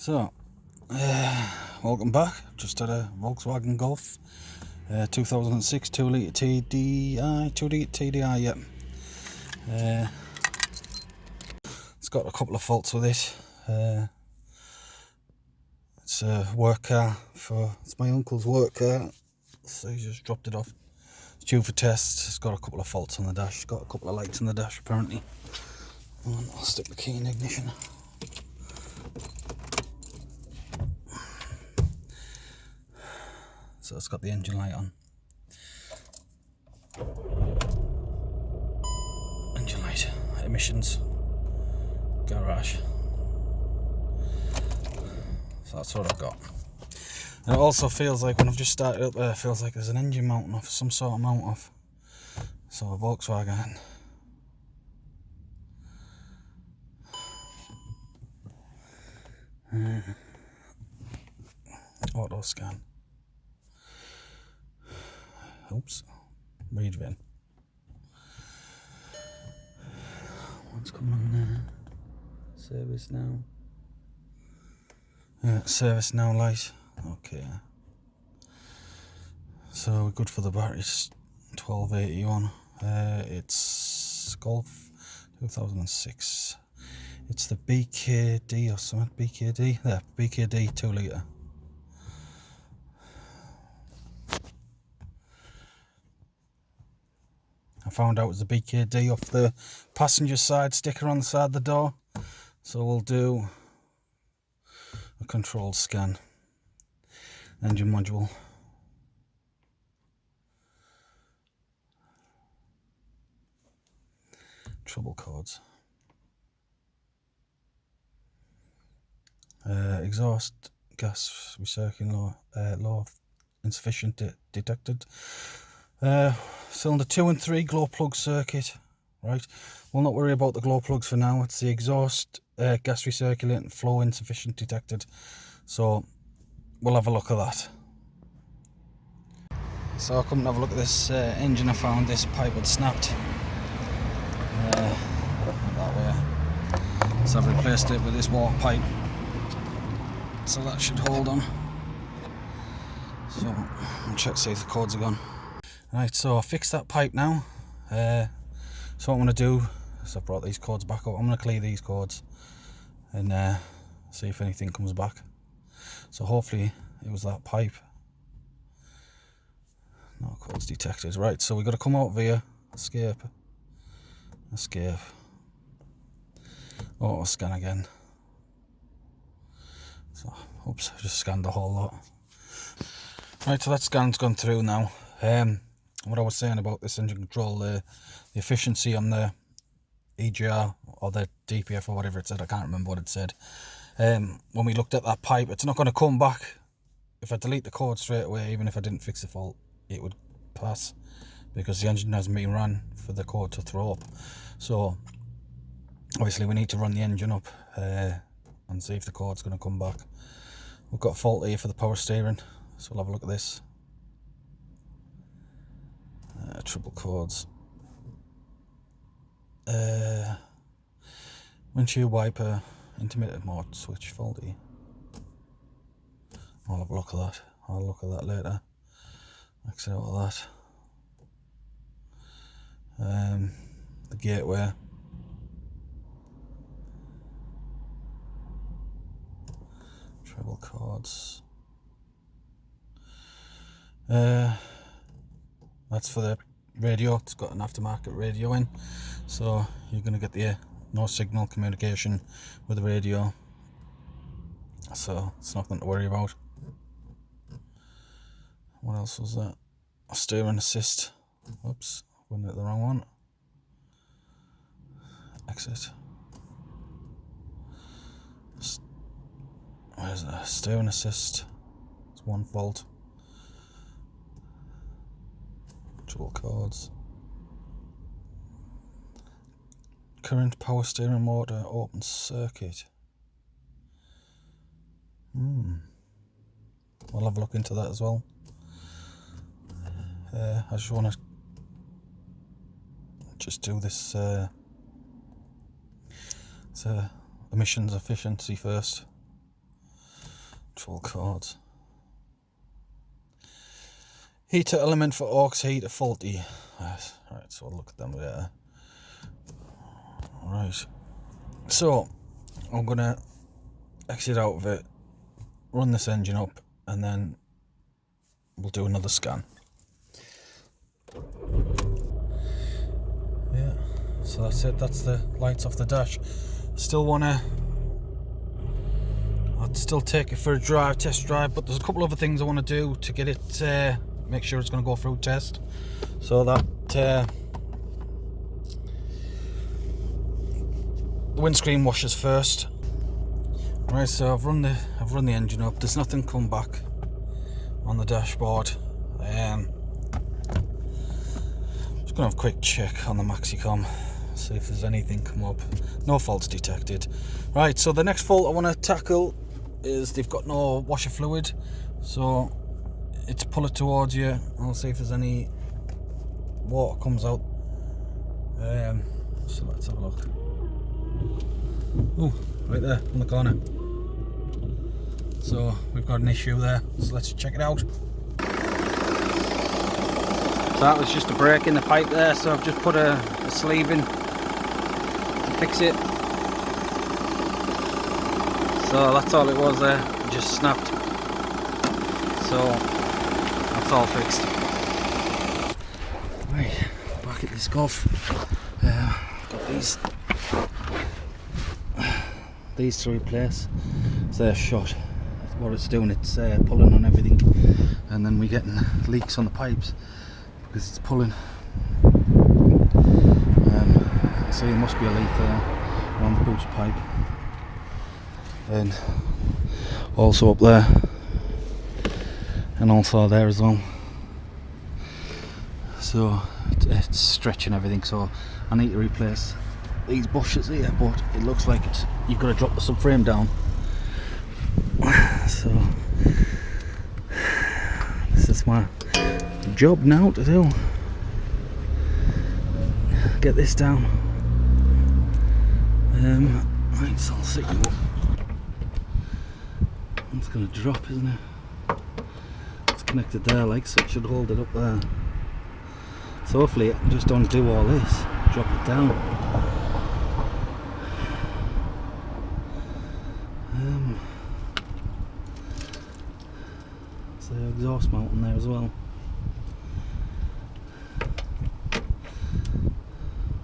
So, welcome back. Just had a Volkswagen Golf, 2006 2 litre TDI, yeah. It's got a couple of faults with it. It's a work car it's my uncle's work car, so he just dropped it off. It's due for test. It's got a couple of faults on the dash. It's got a couple of lights on the dash apparently. And I'll stick the key in ignition. So it's got the engine light on. Engine light, emissions, garage. So that's what I've got. And it also feels like when I've just started up there, it feels like there's an engine mounting off, some sort of mount off. So a Volkswagen. Auto scan. Oops. Read in. What's coming on there? Service now. Yeah, service now light. Okay. So we're good for the batteries. 1281. It's Golf 2006. It's the BKD or something. BKD. There, BKD 2 litre. I found out it was the BKD off the passenger side sticker on the side of the door. So we'll do a controlled scan. Engine module. Trouble codes. Exhaust gas recirculating low insufficient detected. Cylinder 2 and 3 glow plug circuit. Right, we'll not worry about the glow plugs for now. It's the exhaust gas recirculating flow insufficient detected. So we'll have a look at that. So I'll come and have a look at this engine. I found this pipe had snapped. That way. So I've replaced it with this water pipe. So that should hold on. So I'll check to see if the cords are gone. Right, so I fixed that pipe now. So what I'm going to do is I brought these cords back up. I'm going to clear these cords and see if anything comes back. So hopefully it was that pipe. No cords detected. Right, so we've got to come out via escape. Auto scan again. So, oops, I just scanned the whole lot. Right, so that scan's gone through now. What I was saying about this engine control, the efficiency on the EGR or the DPF or whatever it said, I can't remember what it said. When we looked at that pipe, it's not going to come back. If I delete the code straight away, even if I didn't fix the fault, it would pass because the engine hasn't been run for the code to throw up. So obviously we need to run the engine up and see if the code's going to come back. We've got a fault here for the power steering, so we'll have a look at this. Triple codes. Windshield wiper intermittent mode switch faulty. I'll have a look at that. I'll look at that later. Exit out of that. The gateway. Treble cords. That's for the radio. It's got an aftermarket radio in, so you're going to get the no signal communication with the radio, so it's nothing to worry about. What else was that? A steering assist. Oops, went at the wrong one. Exit. Where's the steering assist? It's 1 volt. Dual codes. Current power steering motor open circuit. I'll have a look into that as well. I just want to do this emissions efficiency first. Control cards. Heater element for aux heater faulty. Right, so we'll look at them later. Right, so I'm gonna exit out of it, run this engine up, and then we'll do another scan. Yeah, so that's it. That's the lights off the dash. I'd still take it for a drive, test drive, but there's a couple other things I want to do to get it, make sure it's going to go through test. So that the windscreen washers first. Right, so I've run the engine up. There's nothing come back on the dashboard. Just gonna have a quick check on the Maxicom, see if there's anything come up. No faults detected. Right, so the next fault I want to tackle is they've got no washer fluid, so it's pull it towards you. I'll see if there's any water comes out. So let's have a look. Oh, right there on the corner. So we've got an issue there, so let's check it out. So that was just a break in the pipe there, so I've just put a sleeve in to fix it. So that's all it was there, it just snapped. So that's all fixed. Right, back at this Golf. Got these to replace. So they're shot. What it's doing, it's pulling on everything, and then we're getting leaks on the pipes because it's pulling. So there must be a leak there on the boost pipe, and also up there, and also there as well. So it's stretching everything, so I need to replace these bushers here, but it looks like you've got to drop the subframe down. So this is my job now to do. Get this down. Right, so I'll set you up. It's going to drop, isn't it? It's connected there, like so. It should hold it up there. So hopefully I can just undo all this, drop it down. So the exhaust mount on there as well.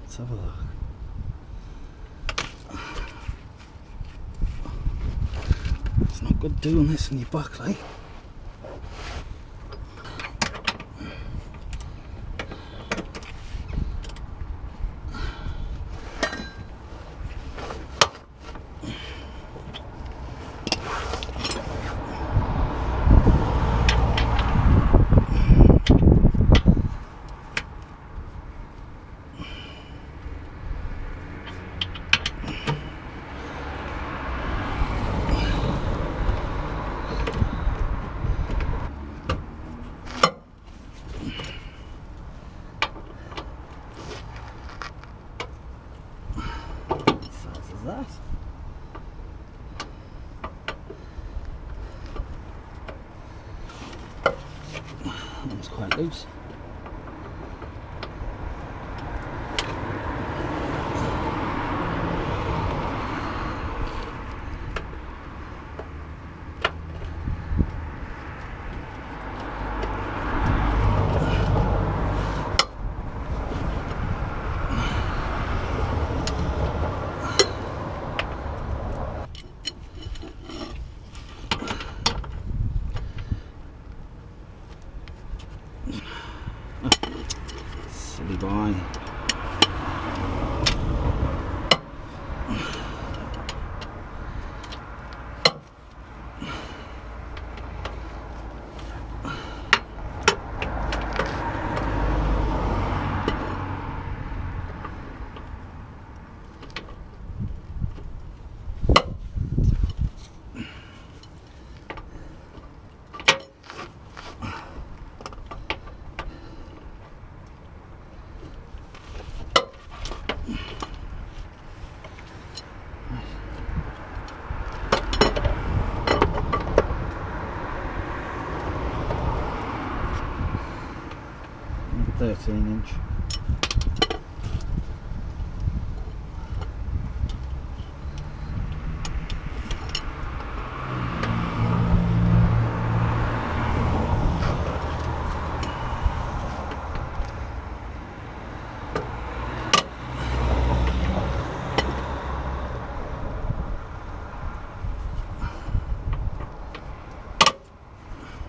Let's have a look. It's not good doing this in your back, like. That was quite loose. Silly boy. 13 inch.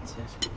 That's it.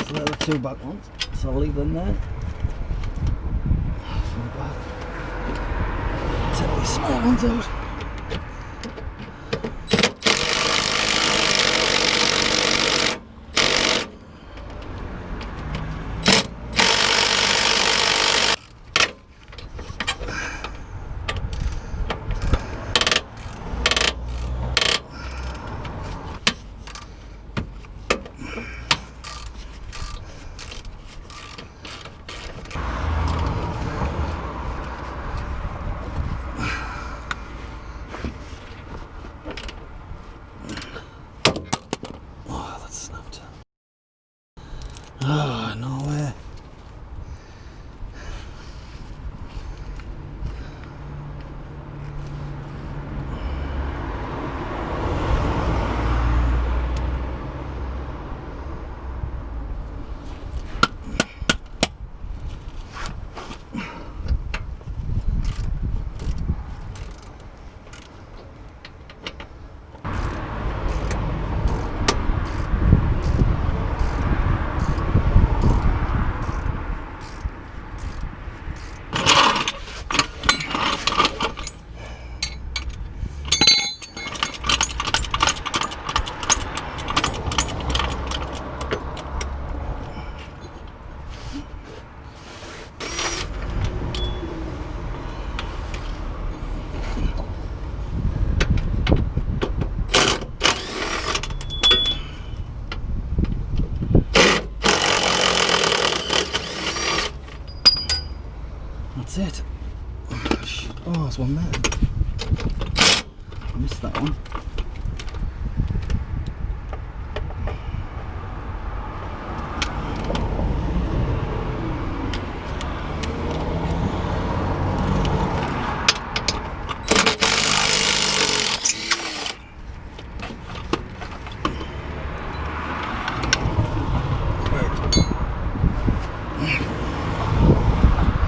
So they're the two back ones, so I'll leave them there. Take these small ones out. Oh, no way. That's it. Oh, there's one there. I missed that one.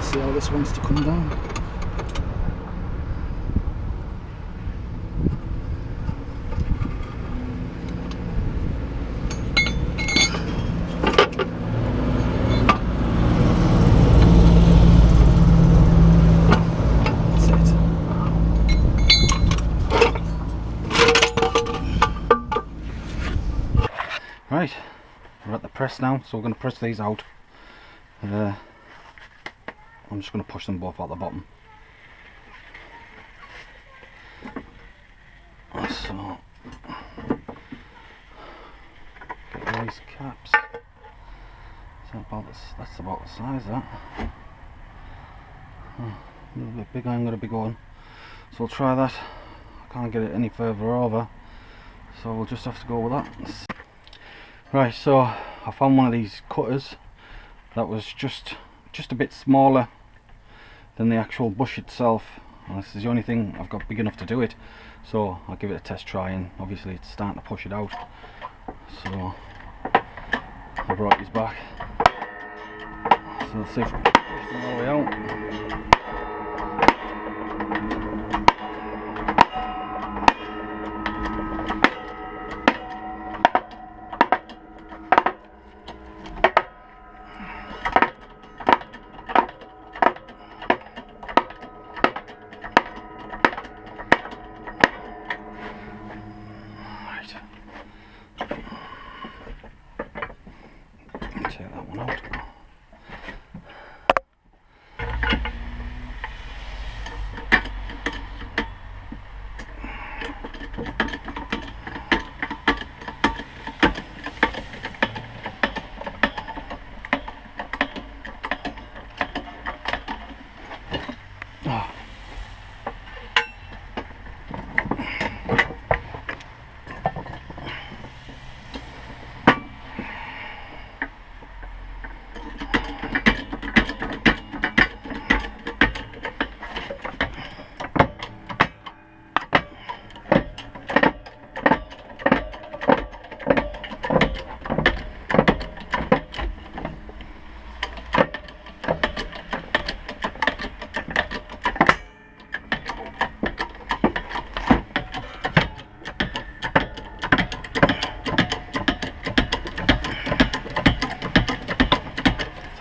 See how this wants to come down. That's it. Right, we're at the press now, so we're going to press these out. I'm just going to push them both out the bottom. So, get these caps. That's about the size of that. A little bit bigger I'm going to be going. So we'll try that. I can't get it any further over. so we'll just have to go with that. Right, so I found one of these cutters that was just a bit smaller than the actual bush itself, and this is the only thing I've got big enough to do it, so I'll give it a test try, and obviously it's starting to push it out, so I brought these back, so let's see if we can push them all the way out. Take that one out.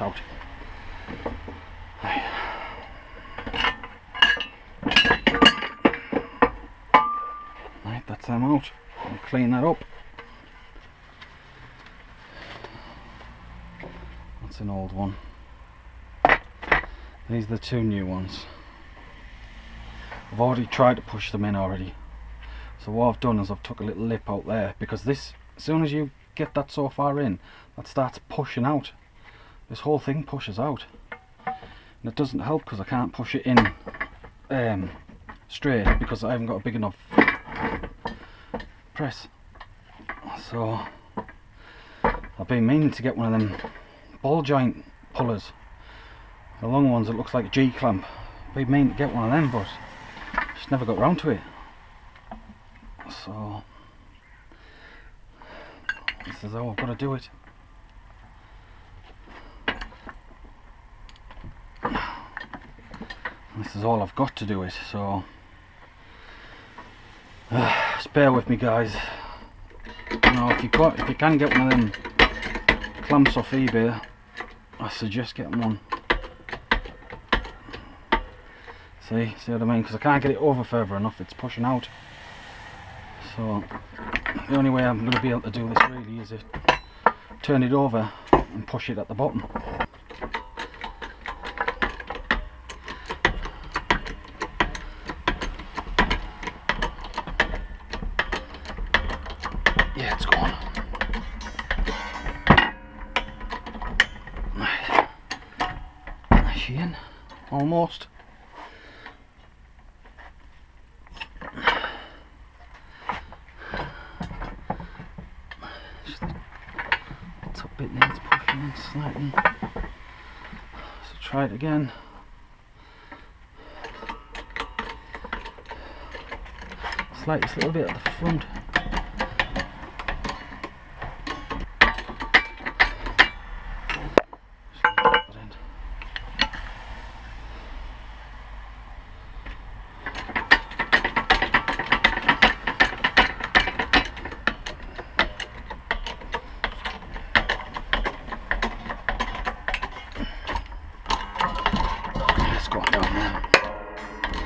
Out. Right, that's them out. I'll clean that up. That's an old one. These are the two new ones. I've already tried to push them in already. So what I've done is I've took a little lip out there, because this, as soon as you get that so far in, that starts pushing out. This whole thing pushes out, and it doesn't help because I can't push it in straight because I haven't got a big enough press. So I've been meaning to get one of them ball joint pullers, the long ones that looks like a G-clamp. I've been meaning to get one of them, but just never got round to it. So this is how I've got to do it. This is all I've got to do it, so just bear with me, guys. You know, if you can get one of them clamps off eBay, I suggest getting one. See what I mean? Because I can't get it over further enough, it's pushing out. So the only way I'm going to be able to do this really is turn it over and push it at the bottom. Yeah, it's gone. Right. Is she in? Almost. Just the top bit needs pushing in slightly. So try it again. Slightest little bit at the front.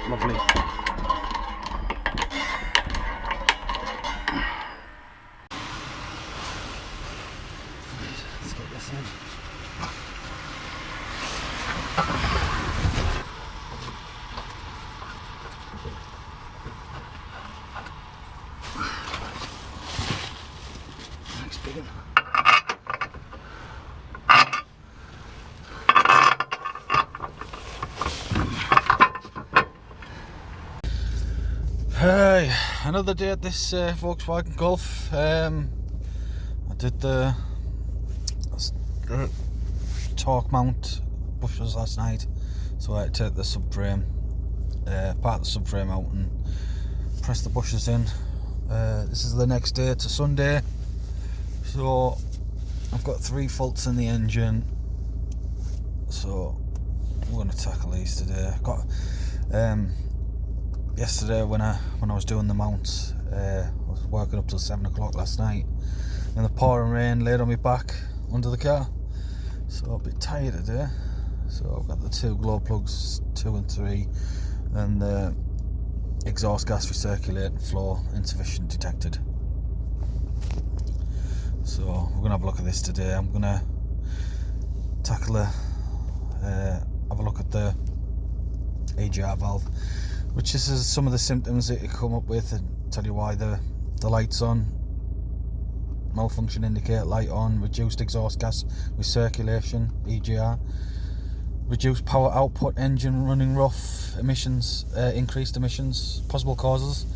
Lovely. Let's get this in. Nice big one. Hey, another day at this Volkswagen Golf. I did the torque mount bushers last night, so I had to take the subframe, part of the subframe out and press the bushers in. This is the next day to Sunday, so I've got 3 faults in the engine, so we're going to tackle these today. I got yesterday when I was doing the mounts, I was working up till 7 o'clock last night, and the pouring rain laid on my back under the car, so I'm a bit tired today. So I've got the 2 glow plugs, 2 and 3, and the exhaust gas recirculating flow insufficient detected. So we're gonna have a look at this today. I'm gonna tackle have a look at the AGR valve, which is some of the symptoms that you come up with, and tell you why the light's on. Malfunction indicator light on, reduced exhaust gas recirculation, EGR, reduced power output, engine running rough, emissions, increased emissions, possible causes,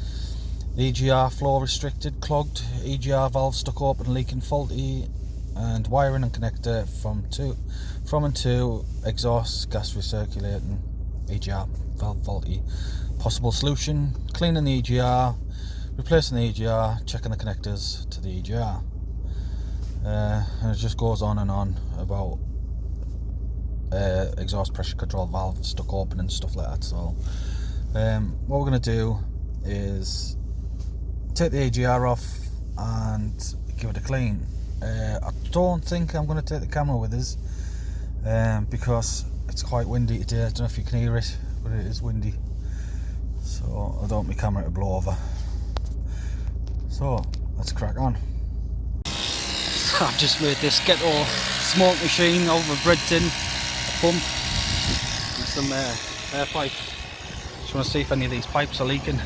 EGR flow restricted, clogged, EGR valve stuck open, leaking, faulty, and wiring and connector from and to exhaust gas recirculating, EGR valve faulty. Possible solution: cleaning the EGR, replacing the EGR, checking the connectors to the EGR. And it just goes on and on about exhaust pressure control valve stuck open and stuff like that. So what we're going to do is take the EGR off and give it a clean. I don't think I'm going to take the camera with us because it's quite windy today. I don't know if you can hear it, but it is windy, so I don't want my camera to blow over. So let's crack on. I've just made this ghetto smoke machine out of a bread tin, a pump, and some air pipe. Just want to see if any of these pipes are leaking.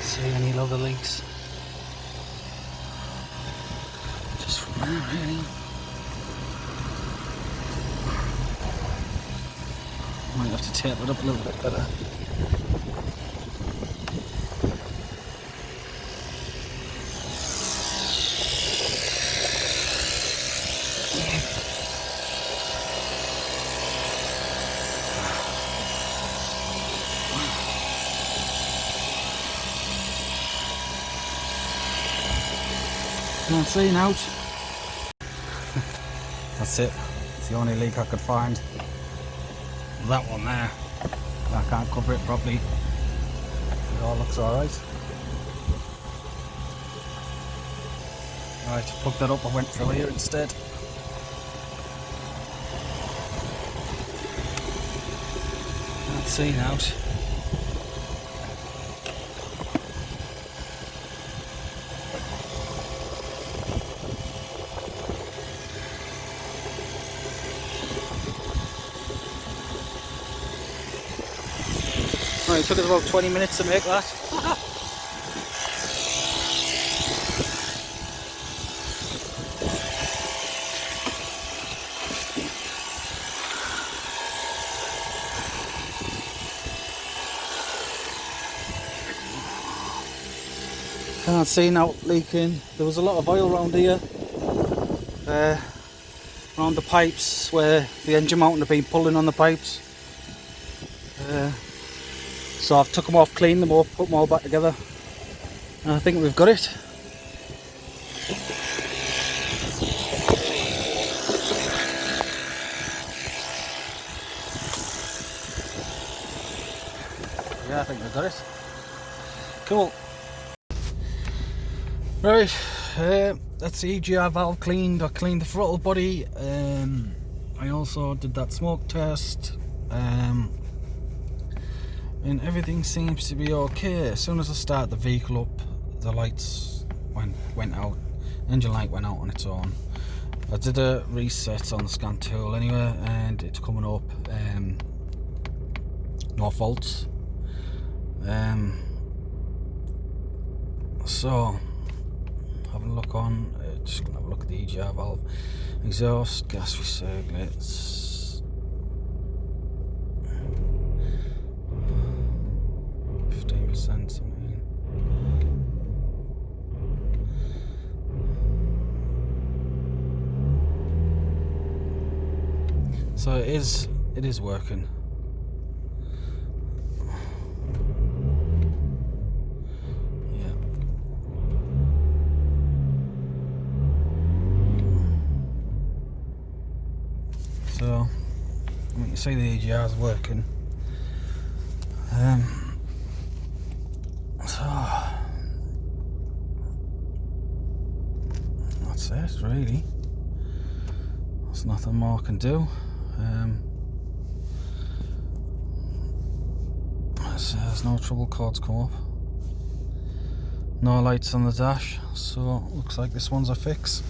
See any other leaks? Just from there, really. Might have to tape it up a little bit better. Can't see now. That's it. It's the only leak I could find. That one there. I can't cover it properly. It all looks alright. Right, plug that up. I went through here instead. Can't see now. Right, it took us about 20 minutes to make that. Can't see now leaking. There was a lot of oil around here, around the pipes where the engine mounting had been pulling on the pipes. So I've took them off, cleaned them up, put them all back together, and I think we've got it. Yeah, I think we've got it. Cool. Right, that's the EGR valve cleaned. I cleaned the throttle body. I also did that smoke test. And everything seems to be okay. As soon as I start the vehicle up, the lights went out. Engine light went out on its own. I did a reset on the scan tool anyway, and it's coming up no faults. So having a look on. Just gonna have a look at the EGR valve, exhaust, gas recirculates. 15%. So it is working. Yeah. So you can see the EGR is working. So that's it, really. There's nothing more I can do. So there's no trouble codes come up. No lights on the dash, so looks like this one's a fix.